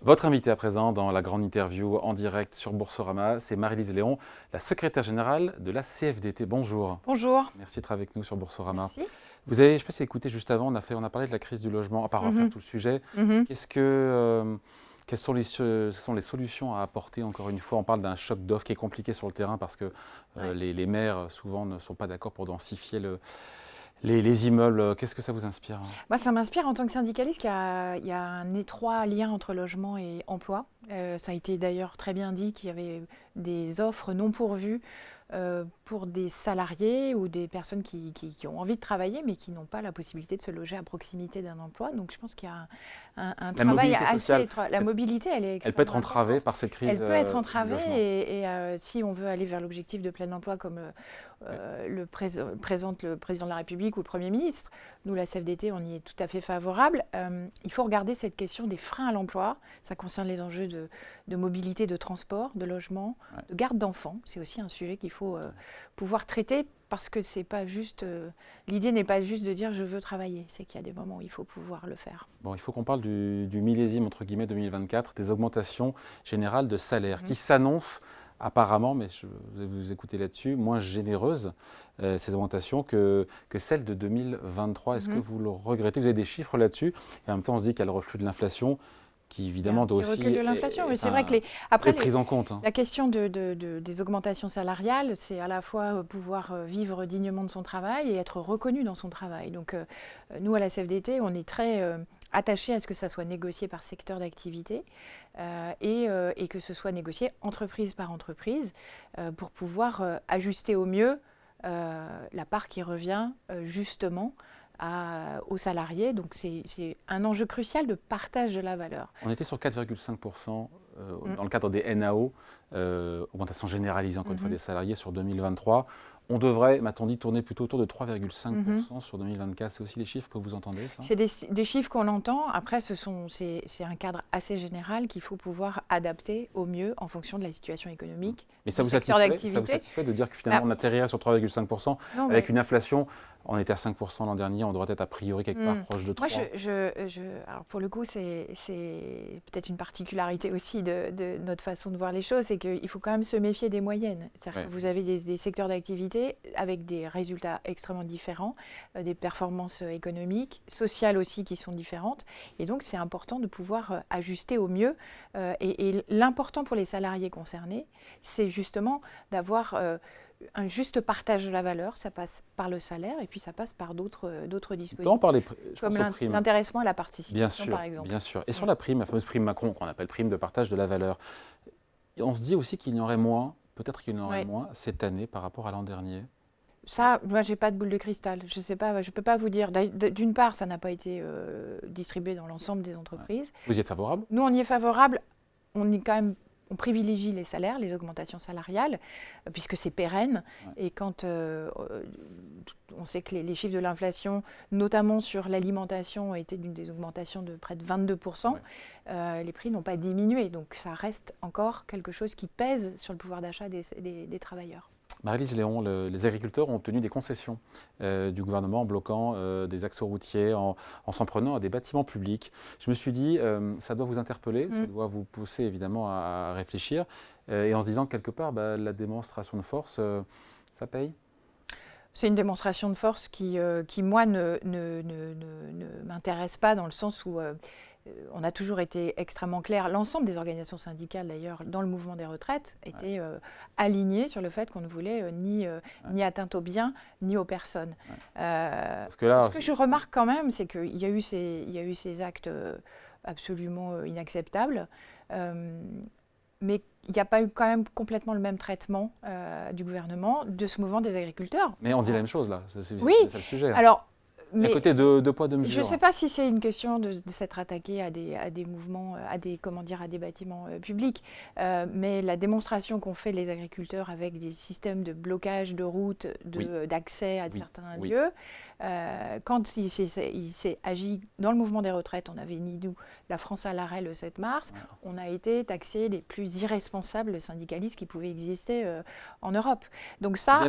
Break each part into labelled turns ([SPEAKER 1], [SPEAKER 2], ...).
[SPEAKER 1] Votre invitée à présent dans la grande interview en direct sur Boursorama, c'est Marie-Lise Léon, la secrétaire générale de la CFDT. Bonjour.
[SPEAKER 2] Bonjour.
[SPEAKER 1] Merci d'être avec nous sur Boursorama.
[SPEAKER 2] Merci.
[SPEAKER 1] Vous avez, je ne sais pas si écouté juste avant, on a parlé de la crise du logement, à part refaire tout le sujet. Quelles sont les solutions à apporter? Encore une fois, on parle d'un choc d'offres qui est compliqué sur le terrain parce que les maires souvent ne sont pas d'accord pour densifier les immeubles. Qu'est-ce que ça vous inspire?
[SPEAKER 2] Moi, ça m'inspire en tant que syndicaliste qu'il y a un étroit lien entre logement et emploi. Ça a été d'ailleurs très bien dit qu'il y avait des offres non pourvues pour des salariés ou des personnes qui ont envie de travailler mais qui n'ont pas la possibilité de se loger à proximité d'un emploi. Donc je pense qu'il y a un travail assez étroit. La mobilité, elle est extrêmement
[SPEAKER 1] Elle peut être entravée par cette crise.
[SPEAKER 2] Elle peut être entravée et si on veut aller vers l'objectif de plein emploi comme présente le président de la République ou le Premier ministre, nous, la CFDT, on y est tout à fait favorable. Il faut regarder cette question des freins à l'emploi. Ça concerne les enjeux de mobilité, de transport, de logement, de garde d'enfants. C'est aussi un sujet qu'il faut pouvoir traiter parce que c'est pas juste. L'idée n'est pas juste de dire je veux travailler. C'est qu'il y a des moments où il faut pouvoir le faire.
[SPEAKER 1] Bon, il faut qu'on parle du millésime entre guillemets 2024, des augmentations générales de salaire qui s'annoncent apparemment, mais je vais vous écouter là-dessus, moins généreuses, ces augmentations que celles de 2023. Est-ce que vous le regrettez? Vous avez des chiffres là-dessus et en même temps on se dit qu'il y a le reflux de l'inflation qui évidemment doit aussi
[SPEAKER 2] recul de l'inflation, mais c'est vrai que
[SPEAKER 1] être prise en compte.
[SPEAKER 2] La question des augmentations salariales, c'est à la fois pouvoir vivre dignement de son travail et être reconnu dans son travail. Donc nous, à la CFDT, on est très attachés à ce que ça soit négocié par secteur d'activité et que ce soit négocié entreprise par entreprise pour pouvoir ajuster au mieux la part qui revient justement aux salariés. Donc c'est un enjeu crucial de partage de la valeur.
[SPEAKER 1] On était sur 4,5% dans le cadre des NAO, augmentation généralisée encore une fois des salariés sur 2023. On devrait, m'a-t-on dit, tourner plutôt autour de 3,5% sur 2024. C'est aussi les chiffres que vous entendez, ça?
[SPEAKER 2] C'est des chiffres qu'on entend. Après, c'est un cadre assez général qu'il faut pouvoir adapter au mieux en fonction de la situation économique.
[SPEAKER 1] Mais ça vous satisfait de dire que finalement on atterrirait sur 3,5% avec une inflation? On était à 5% l'an dernier, on devrait être a priori quelque part proche de 3.
[SPEAKER 2] Moi, alors pour le coup, c'est peut-être une particularité aussi de notre façon de voir les choses, c'est qu'il faut quand même se méfier des moyennes. C'est-à-dire que vous avez des secteurs d'activité avec des résultats extrêmement différents, des performances économiques, sociales aussi qui sont différentes. Et donc, c'est important de pouvoir ajuster au mieux. Et l'important pour les salariés concernés, c'est justement d'avoir un juste partage de la valeur. Ça passe par le salaire et puis ça passe par d'autres dispositifs, comme l'intéressement à la participation, par exemple.
[SPEAKER 1] Bien sûr. Et sur la prime, la fameuse prime Macron, qu'on appelle prime de partage de la valeur, on se dit aussi qu'il y en aurait moins, peut-être qu'il y en aurait moins cette année par rapport à l'an dernier.
[SPEAKER 2] Ça, moi, j'ai pas de boule de cristal. Je sais pas, je peux pas vous dire. D'une part, ça n'a pas été distribué dans l'ensemble des entreprises.
[SPEAKER 1] Vous y êtes favorable?
[SPEAKER 2] Nous, on y est favorable. On privilégie les salaires, les augmentations salariales, puisque c'est pérenne. Et quand on sait que les chiffres de l'inflation, notamment sur l'alimentation, ont été des augmentations de près de 22%, les prix n'ont pas diminué. Donc ça reste encore quelque chose qui pèse sur le pouvoir d'achat des travailleurs.
[SPEAKER 1] Marie-Lise Léon, les agriculteurs ont obtenu des concessions du gouvernement en bloquant des axes routiers, en s'en prenant à des bâtiments publics. Je me suis dit, ça doit vous interpeller, ça doit vous pousser évidemment à réfléchir, et en se disant que quelque part, la démonstration de force, ça paye?
[SPEAKER 2] C'est une démonstration de force qui moi, ne m'intéresse pas dans le sens où on a toujours été extrêmement clair. L'ensemble des organisations syndicales, d'ailleurs, dans le mouvement des retraites, étaient alignées sur le fait qu'on ne voulait ni atteinte aux biens, ni aux personnes. Ce que je remarque quand même, c'est qu'il y a eu ces actes absolument inacceptables, mais il n'y a pas eu quand même complètement le même traitement du gouvernement de ce mouvement des agriculteurs.
[SPEAKER 1] Mais on dit la même chose, là. C'est ça le sujet.
[SPEAKER 2] Alors,
[SPEAKER 1] mais à côté de poids, de mesure.
[SPEAKER 2] Je ne sais pas si c'est une question de s'être attaqué à des mouvements, à des bâtiments publics, mais la démonstration qu'ont fait les agriculteurs avec des systèmes de blocage de routes, d'accès à certains lieux, quand il s'est agi dans le mouvement des retraites, on avait mis, nous, la France à l'arrêt le 7 mars, on a été taxés les plus irresponsables syndicalistes qui pouvaient exister en Europe. Donc ça,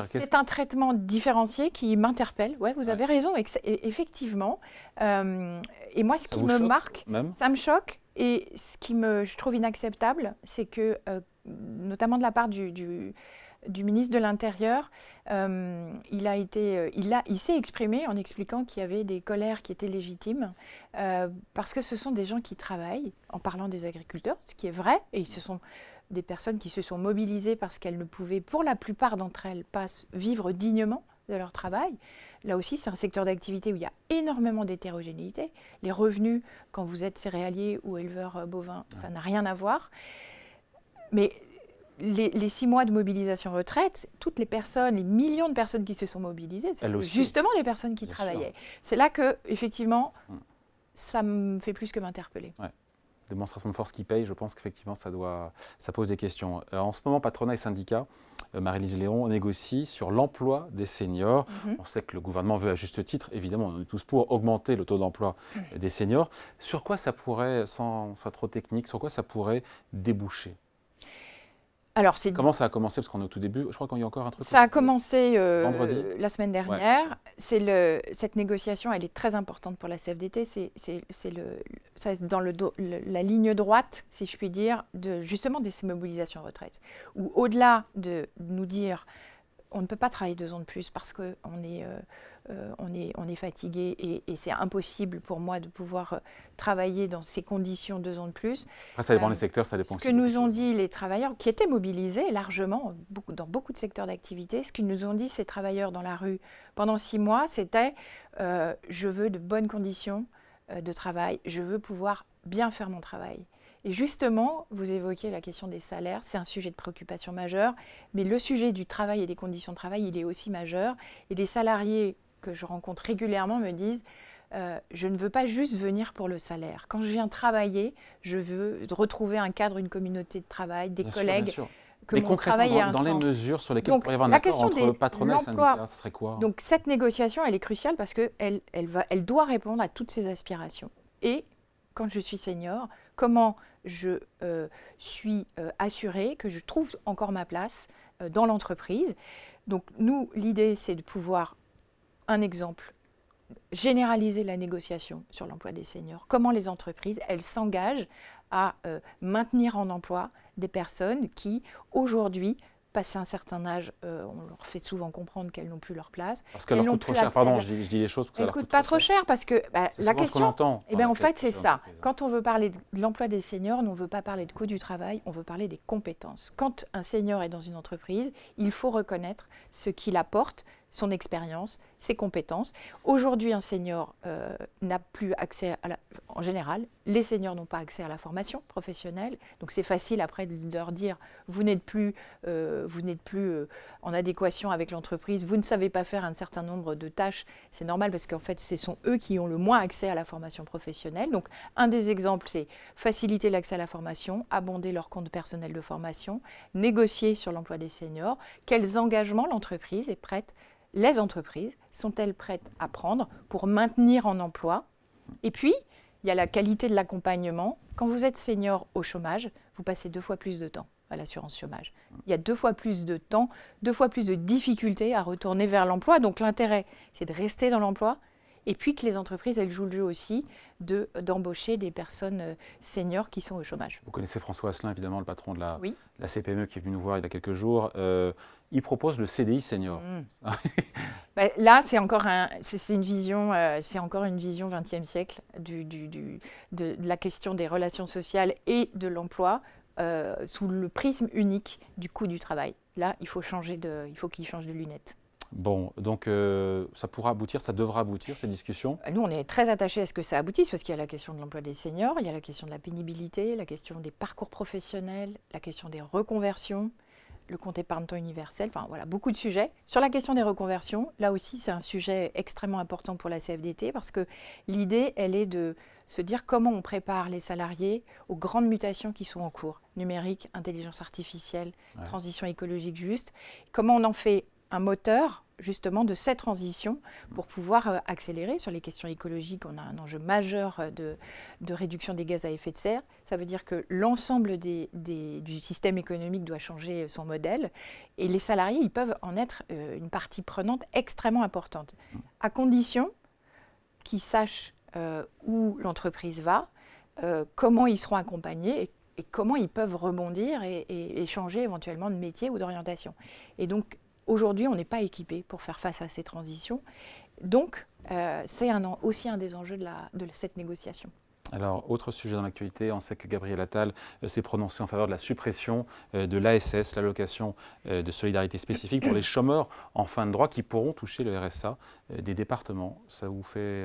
[SPEAKER 2] c'est un traitement différencié qui m'interpelle. Ouais, vous avez raison, effectivement. Et moi, ce qui me marque, ça me choque. Et ce qui je trouve inacceptable, c'est que, notamment de la part du ministre de l'Intérieur, il s'est exprimé en expliquant qu'il y avait des colères qui étaient légitimes, parce que ce sont des gens qui travaillent, en parlant des agriculteurs, ce qui est vrai, et ce sont des personnes qui se sont mobilisées parce qu'elles ne pouvaient, pour la plupart d'entre elles, pas vivre dignement de leur travail. Là aussi, c'est un secteur d'activité où il y a énormément d'hétérogénéité. Les revenus, quand vous êtes céréalier ou éleveur bovin, ça n'a rien à voir. Mais les 6 mois de mobilisation retraite, toutes les personnes, les millions de personnes qui se sont mobilisées, c'est justement les personnes qui travaillaient. C'est là que, effectivement, ça me fait plus que m'interpeller.
[SPEAKER 1] Ouais. Démonstration de force qui paye, je pense qu'effectivement, ça pose des questions. En ce moment, patronat et syndicats, Marie-Lise Léon, négocient sur l'emploi des seniors. On sait que le gouvernement veut, à juste titre, évidemment, on est tous pour augmenter le taux d'emploi des seniors. Sur quoi ça pourrait, sans soit trop technique, sur quoi ça pourrait déboucher?
[SPEAKER 2] Alors,
[SPEAKER 1] comment ça a commencé? Parce qu'on est au tout début, je crois qu'il y a encore un truc.
[SPEAKER 2] Ça a commencé
[SPEAKER 1] vendredi.
[SPEAKER 2] La semaine dernière. Ouais. Cette négociation, elle est très importante pour la CFDT. C'est dans la ligne droite, si je puis dire, justement de ces mobilisations retraite. Où au-delà de nous dire on ne peut pas travailler 2 ans de plus parce qu'on est fatigué et c'est impossible pour moi de pouvoir travailler dans ces conditions 2 ans de plus.
[SPEAKER 1] Après, ça dépend des secteurs, ça dépend.
[SPEAKER 2] Ce que nous ont dit les travailleurs, qui étaient mobilisés largement dans beaucoup de secteurs d'activité, ce que nous ont dit ces travailleurs dans la rue pendant 6 mois, c'était je veux de bonnes conditions de travail, je veux pouvoir bien faire mon travail. Et justement, vous évoquez la question des salaires, c'est un sujet de préoccupation majeur, mais le sujet du travail et des conditions de travail, il est aussi majeur. Et les salariés que je rencontre régulièrement me disent je ne veux pas juste venir pour le salaire. Quand je viens travailler, je veux retrouver un cadre, une communauté de travail, des collègues. Bien sûr. Que
[SPEAKER 1] mais mon travail ait un sens. Dans les mesures sur lesquelles il pourrait y avoir un accord entre patronat et syndicat, ce serait quoi?
[SPEAKER 2] Donc cette négociation, elle est cruciale parce qu'elle doit répondre à toutes ces aspirations. Et quand je suis senior, comment je suis assurée que je trouve encore ma place dans l'entreprise. Donc nous, l'idée, c'est de pouvoir, un exemple, généraliser la négociation sur l'emploi des seniors. Comment les entreprises, elles s'engagent à maintenir en emploi des personnes qui, aujourd'hui, passé un certain âge, on leur fait souvent comprendre qu'elles n'ont plus leur place.
[SPEAKER 1] Parce qu'elles leur coûtent trop cher, pardon, je dis les choses.
[SPEAKER 2] Elles ne coûtent pas trop cher parce que la question, en fait, c'est ça. Quand on veut parler de l'emploi des seniors, on ne veut pas parler de coût du travail, on veut parler des compétences. Quand un senior est dans une entreprise, il faut reconnaître ce qu'il apporte, son expérience, ses compétences. Aujourd'hui, un senior n'a plus accès en général, les seniors n'ont pas accès à la formation professionnelle. Donc c'est facile après de leur dire vous n'êtes plus en adéquation avec l'entreprise, vous ne savez pas faire un certain nombre de tâches. C'est normal parce qu'en fait, ce sont eux qui ont le moins accès à la formation professionnelle. Donc un des exemples, c'est faciliter l'accès à la formation, abonder leur compte personnel de formation, négocier sur l'emploi des seniors. Quels engagements l'entreprise est prête? Les entreprises sont-elles prêtes à prendre pour maintenir en emploi? Et puis, il y a la qualité de l'accompagnement. Quand vous êtes senior au chômage, vous passez 2 fois plus de temps à l'assurance chômage. Il y a 2 fois plus de temps, 2 fois plus de difficultés à retourner vers l'emploi. Donc l'intérêt, c'est de rester dans l'emploi. Et puis que les entreprises, elles jouent le jeu aussi d'embaucher des personnes seniors qui sont au chômage.
[SPEAKER 1] Vous connaissez François Asselin, évidemment, le patron de la CPME qui est venu nous voir il y a quelques jours. Il propose le CDI senior.
[SPEAKER 2] Là, c'est encore une vision 20e siècle de la question des relations sociales et de l'emploi sous le prisme unique du coût du travail. Là, il faut qu'il change de lunettes.
[SPEAKER 1] Bon, donc ça pourra aboutir, ça devra aboutir, ces discussions?
[SPEAKER 2] Nous, on est très attachés à ce que ça aboutisse parce qu'il y a la question de l'emploi des seniors, il y a la question de la pénibilité, la question des parcours professionnels, la question des reconversions, le compte épargne-temps universel, enfin voilà, beaucoup de sujets. Sur la question des reconversions, là aussi, c'est un sujet extrêmement important pour la CFDT parce que l'idée, elle est de se dire comment on prépare les salariés aux grandes mutations qui sont en cours, numérique, intelligence artificielle, transition écologique juste, comment on en fait un moteur justement de cette transition pour pouvoir accélérer sur les questions écologiques. On a un enjeu majeur de réduction des gaz à effet de serre. Ça veut dire que l'ensemble du système économique doit changer son modèle et les salariés, ils peuvent en être une partie prenante extrêmement importante, à condition qu'ils sachent où l'entreprise va, comment ils seront accompagnés et comment ils peuvent rebondir et changer éventuellement de métier ou d'orientation. Et donc, aujourd'hui, on n'est pas équipé pour faire face à ces transitions. Donc, c'est aussi un des enjeux de cette négociation.
[SPEAKER 1] Alors, autre sujet dans l'actualité, on sait que Gabriel Attal s'est prononcé en faveur de la suppression de l'ASS, l'allocation de solidarité spécifique pour les chômeurs en fin de droit qui pourront toucher le RSA des départements. Ça vous fait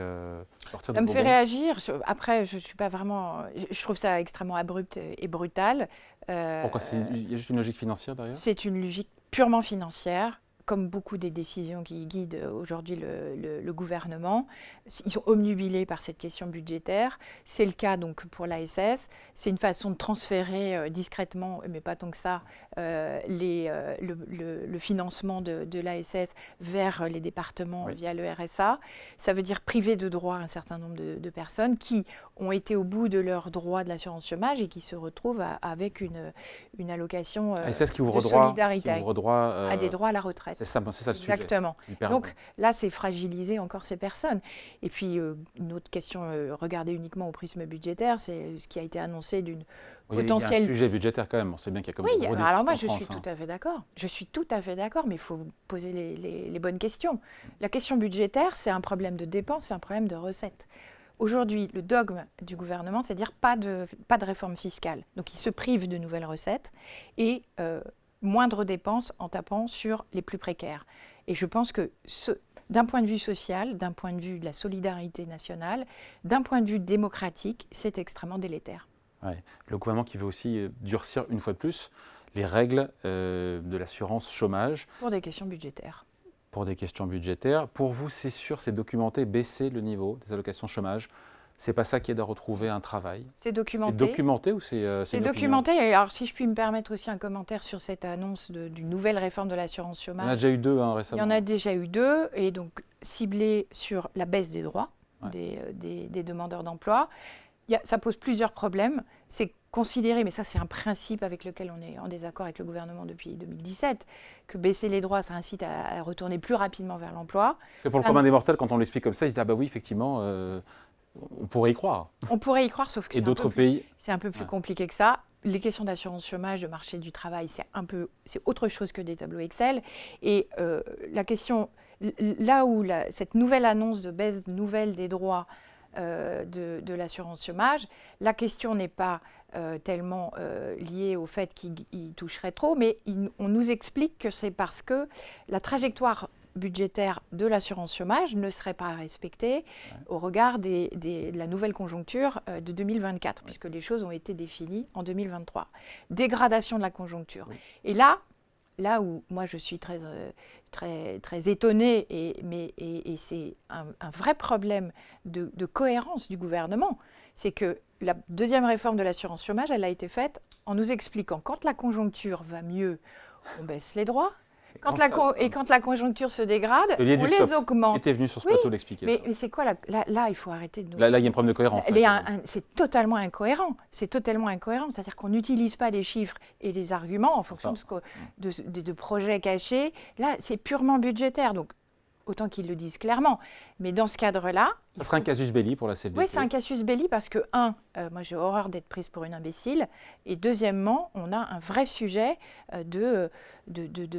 [SPEAKER 1] sortir de
[SPEAKER 2] Ça me
[SPEAKER 1] vos
[SPEAKER 2] fait
[SPEAKER 1] gonds?
[SPEAKER 2] réagir. Après, je suis pas vraiment. Je trouve ça extrêmement abrupt et brutal.
[SPEAKER 1] Pourquoi? Il y a juste une logique financière derrière?
[SPEAKER 2] C'est une logique purement financière. Comme beaucoup des décisions qui guident aujourd'hui le gouvernement, ils sont obnubilés par cette question budgétaire. C'est le cas donc pour l'ASS. C'est une façon de transférer discrètement, mais pas tant que ça, le financement de l'ASS vers les départements via le RSA. Ça veut dire priver de droit un certain nombre de personnes qui ont été au bout de leurs droits de l'assurance chômage et qui se retrouvent avec une allocation
[SPEAKER 1] ASS qui
[SPEAKER 2] de
[SPEAKER 1] ouvre
[SPEAKER 2] solidarité
[SPEAKER 1] droit
[SPEAKER 2] à des droits à la retraite.
[SPEAKER 1] c'est ça le sujet.
[SPEAKER 2] Exactement. Donc là, c'est fragiliser encore ces personnes. Et puis, une autre question, regardez uniquement au prisme budgétaire, c'est ce qui a été annoncé d'une potentielle...
[SPEAKER 1] Il y a un sujet budgétaire quand même, on sait bien qu'il y a comme
[SPEAKER 2] Oui,
[SPEAKER 1] des gros
[SPEAKER 2] alors moi,
[SPEAKER 1] déficits
[SPEAKER 2] je
[SPEAKER 1] en
[SPEAKER 2] suis
[SPEAKER 1] France,
[SPEAKER 2] tout à fait d'accord. Je suis tout à fait d'accord, mais il faut poser les bonnes questions. La question budgétaire, c'est un problème de dépenses, c'est un problème de recettes. Aujourd'hui, le dogme du gouvernement, c'est de dire pas de réforme fiscale. Donc, il se prive de nouvelles recettes et moindre dépenses en tapant sur les plus précaires. Et je pense que d'un point de vue social, d'un point de vue de la solidarité nationale, d'un point de vue démocratique, c'est extrêmement délétère.
[SPEAKER 1] Ouais. Le gouvernement qui veut aussi durcir une fois de plus les règles de l'assurance chômage.
[SPEAKER 2] Pour des questions budgétaires.
[SPEAKER 1] Pour des questions budgétaires. Pour vous, c'est sûr, c'est documenté, baisser le niveau des allocations chômage. C'est pas ça qui aide à retrouver un travail.
[SPEAKER 2] C'est documenté.
[SPEAKER 1] C'est documenté ou c'est
[SPEAKER 2] documenté. Et alors, si je puis me permettre aussi un commentaire sur cette annonce d'une nouvelle réforme de l'assurance chômage.
[SPEAKER 1] Il y en a déjà eu deux récemment.
[SPEAKER 2] Il y en a déjà eu deux, et donc ciblées sur la baisse des droits des demandeurs d'emploi. Ça pose plusieurs problèmes. C'est considéré, mais ça c'est un principe avec lequel on est en désaccord avec le gouvernement depuis 2017, que baisser les droits, ça incite à retourner plus rapidement vers l'emploi.
[SPEAKER 1] Pour le commun des mortels, quand on l'explique comme ça, ils se disent « Ah bah oui, effectivement, on pourrait y croire ».
[SPEAKER 2] On pourrait y croire, sauf que c'est un peu plus compliqué que ça. Les questions d'assurance chômage, de marché du travail, c'est autre chose que des tableaux Excel. Et la question, là où cette nouvelle annonce de baisse nouvelle des droits de l'assurance chômage, la question n'est pas tellement liée au fait qu'il toucherait trop, mais on nous explique que c'est parce que la trajectoire budgétaire de l'assurance chômage ne serait pas respectée au regard de la nouvelle conjoncture de 2024, puisque les choses ont été définies en 2023. Dégradation de la conjoncture. Oui. Et là où moi je suis très étonnée, et c'est un vrai problème de cohérence du gouvernement, c'est que la deuxième réforme de l'assurance chômage, elle a été faite en nous expliquant quand la conjoncture va mieux, on baisse les droits. Quand la conjoncture se dégrade, on les augmente.
[SPEAKER 1] Qui était venu sur ce plateau l'expliquer.
[SPEAKER 2] Mais c'est quoi là, il faut arrêter de nous...
[SPEAKER 1] Là, il y a un problème de cohérence.
[SPEAKER 2] C'est totalement incohérent. C'est totalement incohérent. C'est-à-dire qu'on n'utilise pas les chiffres et les arguments en fonction de projets cachés. Là, c'est purement budgétaire. Donc, autant qu'ils le disent clairement. Mais dans ce cadre-là...
[SPEAKER 1] Ça serait un casus belli pour la CFDT.
[SPEAKER 2] Oui, c'est un casus belli parce que, moi j'ai horreur d'être prise pour une imbécile. Et deuxièmement, on a un vrai sujet de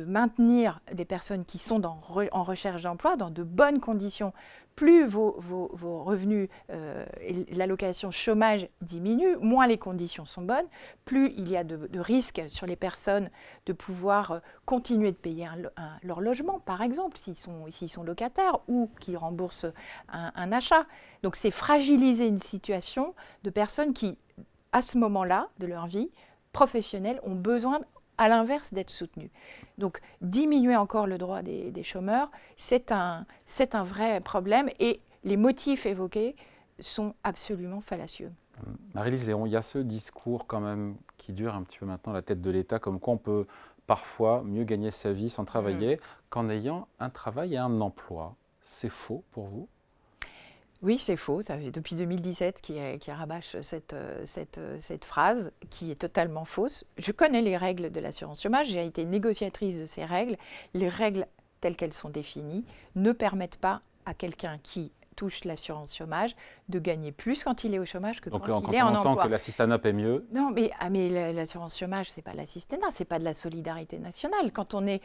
[SPEAKER 2] maintenir des personnes qui sont en recherche d'emploi dans de bonnes conditions. Plus vos revenus et l'allocation chômage diminuent, moins les conditions sont bonnes, plus il y a de risques sur les personnes de pouvoir continuer de payer leur logement, par exemple, s'ils sont locataires ou qu'ils remboursent un achat. Donc c'est fragiliser une situation de personnes qui, à ce moment-là de leur vie professionnelle, ont besoin, à l'inverse, d'être soutenues. Donc diminuer encore le droit des chômeurs, c'est un vrai problème, et les motifs évoqués sont absolument fallacieux.
[SPEAKER 1] Marie-Lise Léon, il y a ce discours quand même qui dure un petit peu maintenant à la tête de l'État, comme quoi on peut parfois mieux gagner sa vie sans travailler qu'en ayant un travail et un emploi. C'est faux pour vous ?
[SPEAKER 2] Oui, c'est faux. Ça fait depuis 2017 qui rabâche cette phrase qui est totalement fausse. Je connais les règles de l'assurance chômage, j'ai été négociatrice de ces règles. Les règles telles qu'elles sont définies ne permettent pas à quelqu'un qui touche l'assurance chômage de gagner plus quand il est au chômage que
[SPEAKER 1] donc,
[SPEAKER 2] quand il est en emploi.
[SPEAKER 1] Donc, on entend que l'assistanat paie mieux.
[SPEAKER 2] Non, mais l'assurance chômage, ce n'est pas l'assistanat, ce n'est pas de la solidarité nationale. Quand on est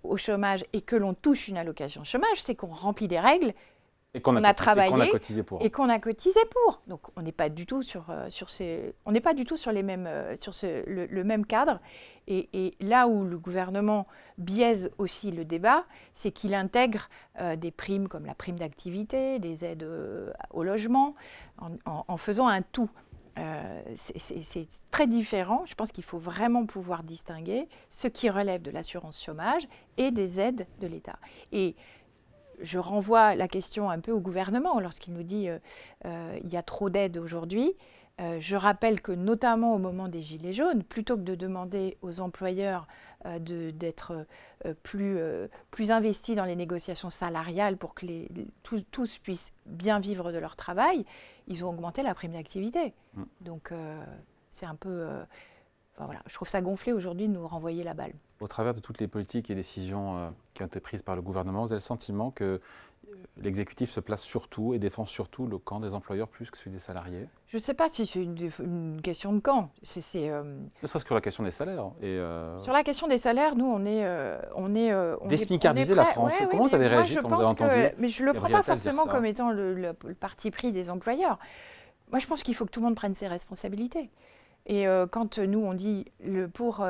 [SPEAKER 2] au chômage et que l'on touche une allocation chômage, c'est qu'on remplit des règles. Et qu'on a travaillé et qu'on a cotisé pour. Donc on n'est pas du tout le même cadre. Et là où le gouvernement biaise aussi le débat, c'est qu'il intègre des primes comme la prime d'activité, des aides au logement, en faisant un tout. C'est très différent. Je pense qu'il faut vraiment pouvoir distinguer ce qui relève de l'assurance chômage et des aides de l'État. Et je renvoie la question un peu au gouvernement lorsqu'il nous dit il y a trop d'aides aujourd'hui. Je rappelle que notamment au moment des Gilets jaunes, plutôt que de demander aux employeurs d'être plus investis dans les négociations salariales pour que tous puissent bien vivre de leur travail, ils ont augmenté la prime d'activité. Donc c'est un peu... voilà, je trouve ça gonflé aujourd'hui de nous renvoyer la balle.
[SPEAKER 1] Au travers de toutes les politiques et décisions qui ont été prises par le gouvernement, vous avez le sentiment que l'exécutif se place surtout et défend surtout le camp des employeurs plus que celui des salariés?
[SPEAKER 2] Je ne sais pas si c'est une question de camp.
[SPEAKER 1] Ne serait-ce que sur la question des salaires.
[SPEAKER 2] Sur la question des salaires, nous, on est
[SPEAKER 1] désmicardiser la France. Ouais, comment vous avez réagi quand vous avez entendu
[SPEAKER 2] mais je ne le prends pas forcément comme étant le parti pris des employeurs. Moi, je pense qu'il faut que tout le monde prenne ses responsabilités. Et quand nous, on dit pour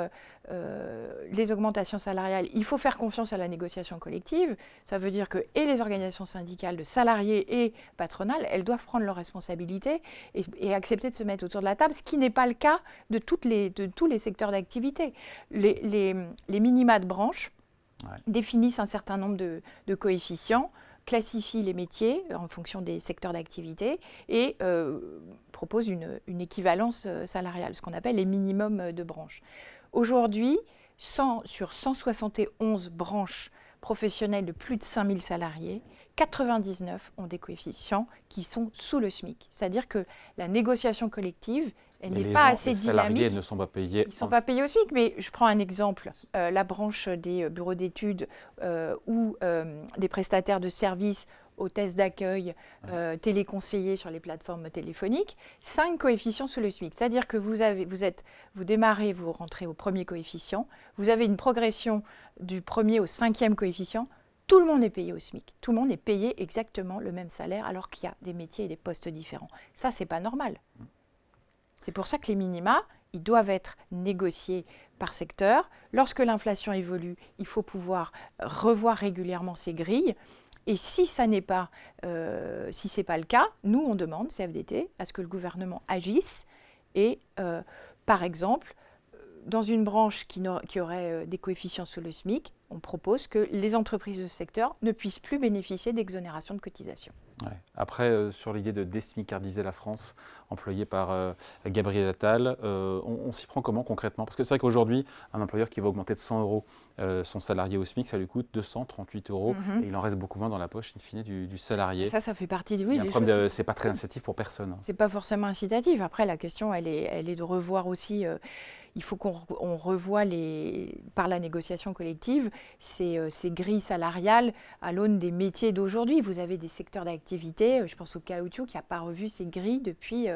[SPEAKER 2] les augmentations salariales, il faut faire confiance à la négociation collective, ça veut dire que et les organisations syndicales de salariés et patronales, elles doivent prendre leurs responsabilités et accepter de se mettre autour de la table, ce qui n'est pas le cas de tous les secteurs d'activité. Les minima de branche définissent un certain nombre de coefficients, classifie les métiers en fonction des secteurs d'activité et propose une équivalence salariale, ce qu'on appelle les minimums de branche. Aujourd'hui, sur 171 branches professionnelles de plus de 5000 salariés, 99 ont des coefficients qui sont sous le SMIC. C'est-à-dire que la négociation collective, elle n'est pas assez dynamique. Les
[SPEAKER 1] salariés ne sont pas payés.
[SPEAKER 2] Ils ne sont pas payés au SMIC, mais je prends un exemple. La branche des bureaux d'études ou des prestataires de services, hôtesses d'accueil, téléconseillers sur les plateformes téléphoniques, 5 coefficients sous le SMIC. C'est-à-dire que vous démarrez, vous rentrez au premier coefficient, vous avez une progression du premier au 5e coefficient, tout le monde est payé au SMIC. Tout le monde est payé exactement le même salaire alors qu'il y a des métiers et des postes différents. Ça, c'est pas normal. C'est pour ça que les minima, ils doivent être négociés par secteur. Lorsque l'inflation évolue, il faut pouvoir revoir régulièrement ces grilles. Et si ça n'est pas, si c'est pas le cas, nous on demande CFDT à ce que le gouvernement agisse et, par exemple, dans une branche qui aurait des coefficients sous le SMIC, on propose que les entreprises de ce secteur ne puissent plus bénéficier d'exonération de cotisation.
[SPEAKER 1] Ouais. Après, sur l'idée de désmicardiser la France, employée par Gabriel Attal, on s'y prend comment concrètement? Parce que c'est vrai qu'aujourd'hui, un employeur qui va augmenter de 100 € son salarié au SMIC, ça lui coûte 238 € et il en reste beaucoup moins dans la poche, in fine, du salarié.
[SPEAKER 2] Ça fait partie du...
[SPEAKER 1] C'est pas très incitatif pour personne.
[SPEAKER 2] C'est pas forcément incitatif. Après, la question, elle est de revoir aussi... il faut qu'on revoie par la négociation collective ces grilles salariales à l'aune des métiers d'aujourd'hui. Vous avez des secteurs d'activité, je pense au caoutchouc qui n'a pas revu ses grilles depuis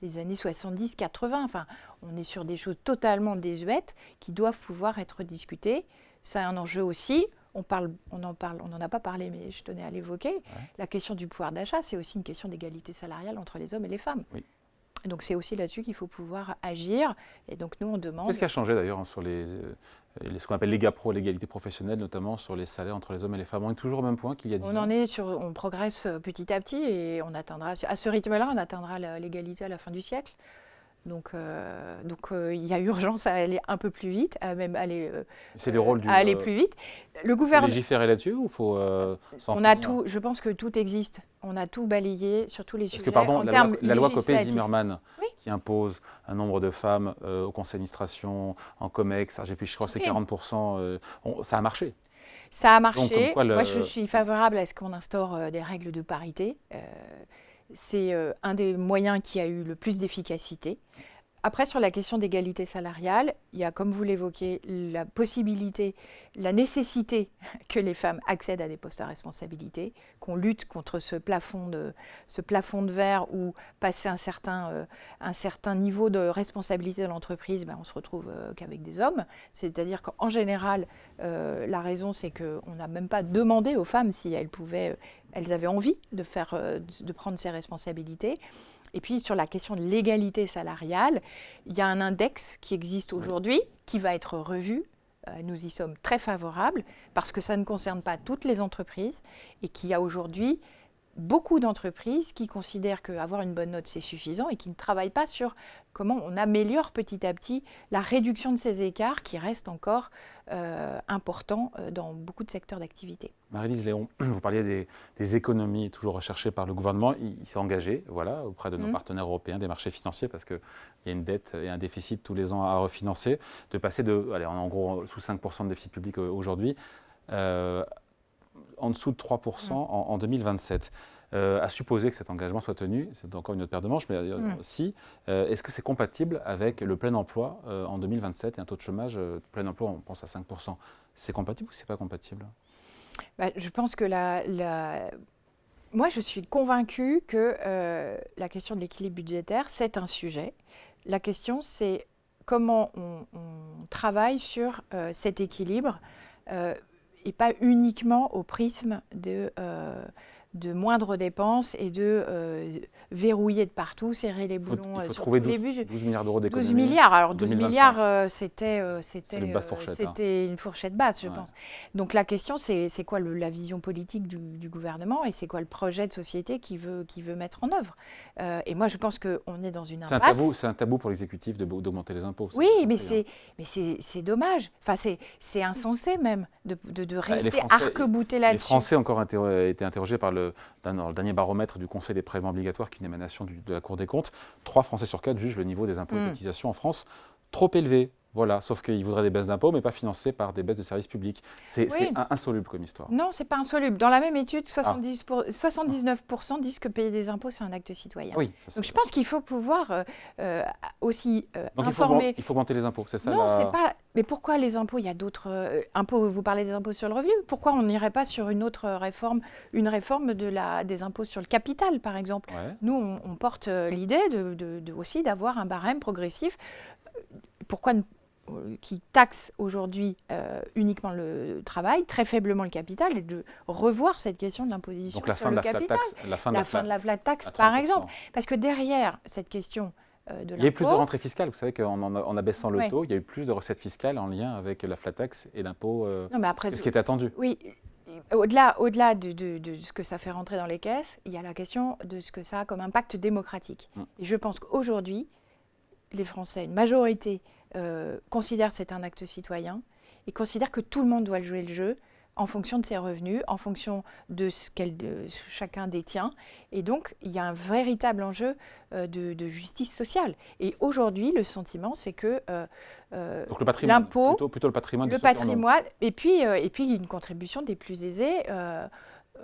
[SPEAKER 2] les années 70-80. Enfin, on est sur des choses totalement désuètes qui doivent pouvoir être discutées. C'est un enjeu aussi. On n'en a pas parlé, mais je tenais à l'évoquer. Ouais. La question du pouvoir d'achat, c'est aussi une question d'égalité salariale entre les hommes et les femmes. Oui. Donc c'est aussi là-dessus qu'il faut pouvoir agir. Et donc nous, on demande...
[SPEAKER 1] Qu'est-ce qui a changé d'ailleurs sur ce qu'on appelle l'égapro, l'égalité professionnelle, notamment sur les salaires entre les hommes et les femmes? On est toujours au même point qu'il y a 10 ans.
[SPEAKER 2] On progresse petit à petit et on atteindra, à ce rythme-là, on atteindra l'égalité à la fin du siècle. Donc il y a urgence à aller un peu plus vite, à même aller, aller plus vite.
[SPEAKER 1] Le gouvernement légiférer là-dessus ou faut
[SPEAKER 2] on a tout. Je pense que tout existe. On a tout balayé sur tous les sujets.
[SPEAKER 1] Parce que la loi Copé-Zimmermann qui impose un nombre de femmes au conseil d'administration, en Comex, je crois que c'est 40%. Ça a marché.
[SPEAKER 2] Ça a marché. Donc, moi, je suis favorable à ce qu'on instaure des règles de parité. C'est un des moyens qui a eu le plus d'efficacité. Après, sur la question d'égalité salariale, il y a, comme vous l'évoquez, la possibilité, la nécessité que les femmes accèdent à des postes à responsabilité, qu'on lutte contre ce plafond de verre où, passé un certain niveau de responsabilité de l'entreprise, on ne se retrouve qu'avec des hommes. C'est-à-dire qu'en général, la raison, c'est qu'on n'a même pas demandé aux femmes si elles avaient envie de prendre ces responsabilités. Et puis, sur la question de l'égalité salariale, il y a un index qui existe aujourd'hui, qui va être revu. Nous y sommes très favorables, parce que ça ne concerne pas toutes les entreprises, et qu'il y a aujourd'hui beaucoup d'entreprises qui considèrent qu'avoir une bonne note, c'est suffisant, et qui ne travaillent pas sur comment on améliore petit à petit la réduction de ces écarts qui restent encore importants dans beaucoup de secteurs d'activité.
[SPEAKER 1] Marie-Lise Léon, vous parliez des économies toujours recherchées par le gouvernement. Il s'est engagé auprès de nos partenaires européens, des marchés financiers, parce qu'il y a une dette et un déficit tous les ans à refinancer, de passer en gros sous 5% de déficit public aujourd'hui, en dessous de 3% en 2027. À supposer que cet engagement soit tenu, c'est encore une autre paire de manches, mais si, est-ce que c'est compatible avec le plein emploi en 2027 et un taux de chômage, plein emploi, on pense à 5%. C'est compatible ou c'est pas compatible?
[SPEAKER 2] Je pense que moi, je suis convaincue que la question de l'équilibre budgétaire, c'est un sujet. La question, c'est comment on travaille sur cet équilibre et pas uniquement au prisme de moindres dépenses et de verrouiller de partout, serrer les boulons sur tous les budgets.
[SPEAKER 1] 12 milliards d'euros d'économies.
[SPEAKER 2] 12 milliards, alors 12 milliards, c'était une fourchette basse, je pense. Donc la question, c'est quoi la vision politique du gouvernement et c'est quoi le projet de société qu'il veut mettre en œuvre. Et moi, je pense qu'on est dans une impasse.
[SPEAKER 1] C'est un tabou pour l'exécutif d'augmenter les impôts.
[SPEAKER 2] Oui, mais c'est dommage. Enfin, c'est insensé même de rester arc-bouté là-dessus.
[SPEAKER 1] Les Français ont encore été interrogés par le dernier baromètre du Conseil des prélèvements obligatoires, qui est une émanation de la Cour des comptes. 3 Français sur 4 jugent le niveau des impôts et cotisations en France trop élevé. Voilà, sauf qu'ils voudraient des baisses d'impôts, mais pas financées par des baisses de services publics. C'est insoluble comme histoire.
[SPEAKER 2] Non, c'est pas insoluble. Dans la même étude, 79% disent que payer des impôts, c'est un acte citoyen.
[SPEAKER 1] Oui,
[SPEAKER 2] donc je pense qu'il faut pouvoir aussi
[SPEAKER 1] donc
[SPEAKER 2] informer.
[SPEAKER 1] Il faut augmenter les impôts, c'est ça?
[SPEAKER 2] Non, c'est pas. Mais pourquoi les impôts? Il y a d'autres impôts. Vous parlez des impôts sur le revenu. Pourquoi on n'irait pas sur une autre réforme, des impôts sur le capital, par exemple? Nous, on porte l'idée aussi d'avoir un barème progressif. Pourquoi qui taxe aujourd'hui uniquement le travail, très faiblement le capital, et de revoir cette question de l'imposition sur le capital. La fin de la flat tax, par exemple. Parce que derrière cette question de l'impôt...
[SPEAKER 1] Il y a eu plus de rentrées fiscales. Vous savez qu'en abaissant le taux, il y a eu plus de recettes fiscales en lien avec la flat tax et l'impôt, ce qui était attendu.
[SPEAKER 2] Oui. Au-delà de ce que ça fait rentrer dans les caisses, il y a la question de ce que ça a comme impact démocratique. Et je pense qu'aujourd'hui, les Français, une majorité, considèrent que c'est un acte citoyen et considèrent que tout le monde doit jouer le jeu en fonction de ses revenus, en fonction de ce chacun détient. Et donc, il y a un véritable enjeu de justice sociale. Et aujourd'hui, le sentiment, c'est que
[SPEAKER 1] donc le patrimoine,
[SPEAKER 2] l'impôt,
[SPEAKER 1] plutôt le patrimoine,
[SPEAKER 2] et puis une contribution des plus aisés.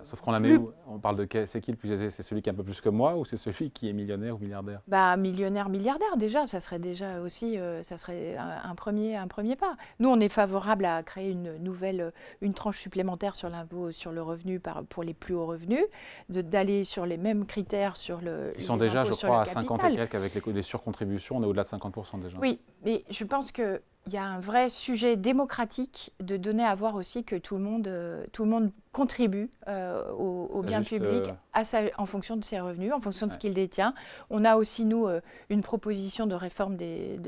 [SPEAKER 1] Sauf qu'on la met où? On parle de c'est qui le plus aisé? C'est celui qui a un peu plus que moi ou c'est celui qui est millionnaire ou milliardaire?
[SPEAKER 2] Millionnaire, milliardaire déjà, ça serait déjà aussi un premier pas. Nous, on est favorable à créer une tranche supplémentaire sur l'impôt sur le revenu pour les plus hauts revenus, d'aller sur les mêmes critères sur le
[SPEAKER 1] Ils sont déjà, je crois, à 50 et quelques avec les surcontributions, on est au-delà de 50% déjà.
[SPEAKER 2] Oui, mais je pense que il y a un vrai sujet démocratique de donner à voir aussi que tout le monde contribue au bien public en fonction de ses revenus, en fonction de ce qu'il détient. On a aussi, nous, une proposition de réforme des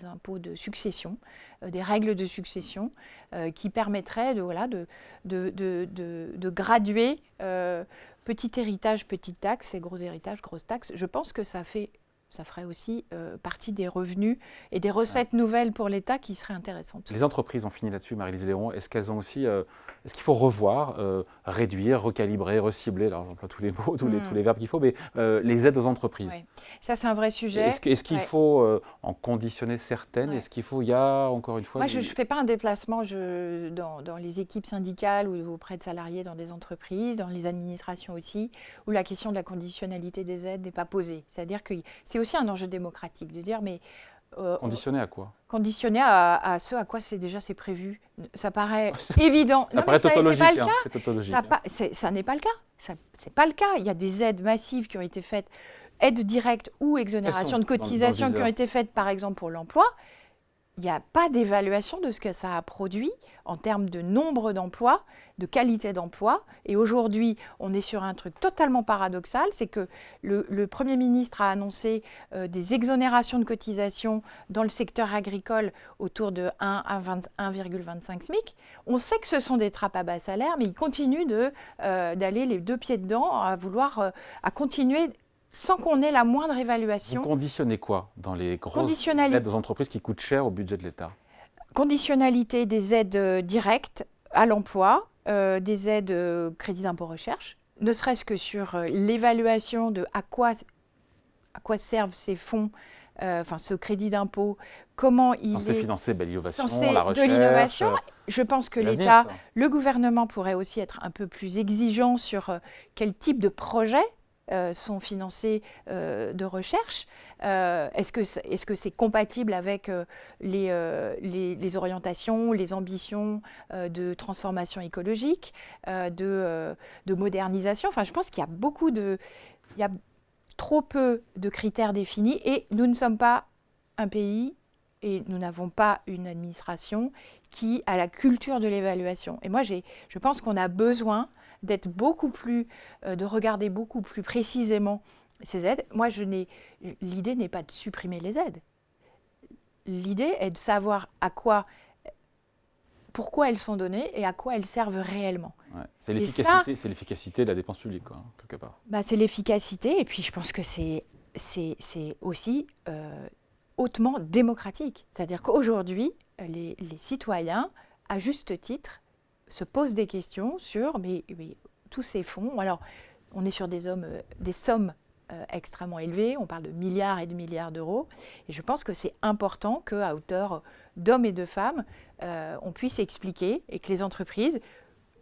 [SPEAKER 2] impôts de succession, des règles de succession, qui permettraient de graduer petit héritage, petite taxe, et gros héritage, grosse taxe. Je pense que ça ferait aussi partie des revenus et des recettes nouvelles pour l'État qui seraient intéressantes.
[SPEAKER 1] Les entreprises ont fini là-dessus, Marie-Lise Léon. Est-ce qu'elles ont aussi, est-ce qu'il faut revoir, réduire, recalibrer, recibler, alors j'emploie tous les mots, tous les verbes qu'il faut, mais les aides aux entreprises?
[SPEAKER 2] Oui. Ça, c'est un vrai sujet.
[SPEAKER 1] Est-ce qu'il faut en conditionner certaines? Est-ce qu'il faut, encore une fois...
[SPEAKER 2] Moi, je ne fais pas un déplacement dans les équipes syndicales ou auprès de salariés dans des entreprises, dans les administrations aussi, où la question de la conditionnalité des aides n'est pas posée. C'est-à-dire que c'est aussi un enjeu démocratique de dire, mais
[SPEAKER 1] conditionné à quoi?
[SPEAKER 2] Conditionné à ce à quoi c'est prévu. Ça paraît évident.
[SPEAKER 1] Ça paraît tautologique.
[SPEAKER 2] C'est pas le cas.
[SPEAKER 1] C'est tautologique.
[SPEAKER 2] Ça n'est pas le cas. C'est pas le cas. Il y a des aides massives qui ont été faites, aides directes ou exonérations de cotisations qui ont été faites, par exemple, pour l'emploi. Il n'y a pas d'évaluation de ce que ça a produit en termes de nombre d'emplois, de qualité d'emploi. Et aujourd'hui, on est sur un truc totalement paradoxal, c'est que le Premier ministre a annoncé des exonérations de cotisations dans le secteur agricole autour de 1 à 1,25 SMIC. On sait que ce sont des trappes à bas salaire, mais il continue d'aller les deux pieds dedans, à vouloir à continuer sans qu'on ait la moindre évaluation.
[SPEAKER 1] Vous conditionnez quoi dans les grosses aides aux entreprises qui coûtent cher au budget de l'État?
[SPEAKER 2] Conditionnalité des aides directes à l'emploi, des aides crédit d'impôt recherche, ne serait-ce que sur l'évaluation de à quoi servent ces fonds, ce crédit d'impôt, comment il
[SPEAKER 1] censé
[SPEAKER 2] est
[SPEAKER 1] financer l'innovation,
[SPEAKER 2] censé
[SPEAKER 1] la recherche.
[SPEAKER 2] De l'innovation. Je pense que l'État, le gouvernement pourrait aussi être un peu plus exigeant sur quel type de projets sont financés de recherche. Est-ce que c'est compatible avec les orientations, les ambitions de transformation écologique, de modernisation? Enfin, je pense qu'il y a il y a trop peu de critères définis et nous ne sommes pas un pays et nous n'avons pas une administration qui a la culture de l'évaluation. Et moi, je pense qu'on a besoin d'être beaucoup plus, de regarder beaucoup plus précisément ces aides. Moi, l'idée n'est pas de supprimer les aides. L'idée est de savoir pourquoi elles sont données et à quoi elles servent réellement.
[SPEAKER 1] Ouais. C'est l'efficacité de la dépense publique, quoi, quelque part.
[SPEAKER 2] C'est l'efficacité, et puis je pense que c'est aussi hautement démocratique. C'est-à-dire qu'aujourd'hui, les citoyens, à juste titre, se posent des questions sur mais tous ces fonds. Alors, on est sur des sommes extrêmement élevées, on parle de milliards et de milliards d'euros, et je pense que c'est important qu'à hauteur d'hommes et de femmes, on puisse expliquer et que les entreprises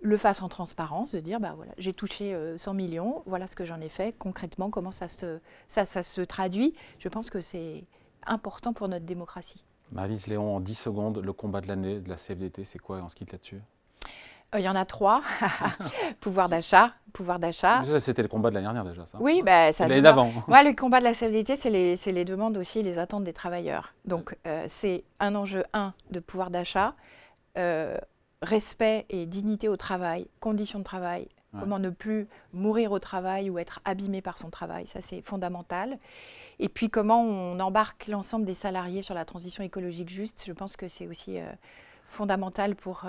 [SPEAKER 2] le fassent en transparence, de dire, voilà, j'ai touché 100 millions, voilà ce que j'en ai fait, concrètement, comment ça se traduit. Je pense que c'est important pour notre démocratie.
[SPEAKER 1] Marie-Lise Léon, en 10 secondes, le combat de l'année de la CFDT, c'est quoi? On se quitte là-dessus.
[SPEAKER 2] Il y en a 3. Pouvoir d'achat.
[SPEAKER 1] Ça, c'était le combat de l'année dernière déjà, ça.
[SPEAKER 2] Oui, ça.
[SPEAKER 1] L'année d'avant.
[SPEAKER 2] Ouais, le combat de la CFDT, c'est les demandes aussi, les attentes des travailleurs. Donc, c'est un enjeu, de pouvoir d'achat, respect et dignité au travail, conditions de travail, comment ne plus mourir au travail ou être abîmé par son travail, ça c'est fondamental. Et puis comment on embarque l'ensemble des salariés sur la transition écologique juste, je pense que c'est aussi fondamental pour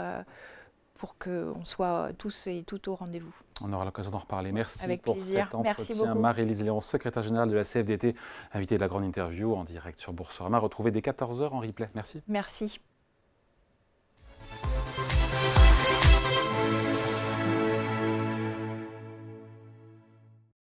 [SPEAKER 2] qu'on soit tous et toutes au rendez-vous.
[SPEAKER 1] On aura l'occasion d'en reparler. Merci
[SPEAKER 2] Avec
[SPEAKER 1] pour
[SPEAKER 2] plaisir.
[SPEAKER 1] cet entretien.
[SPEAKER 2] Merci beaucoup.
[SPEAKER 1] Marie-Lise Léon, secrétaire générale de la CFDT, invitée de la grande interview en direct sur Boursorama, retrouvée dès 14h en replay. Merci.
[SPEAKER 2] Merci.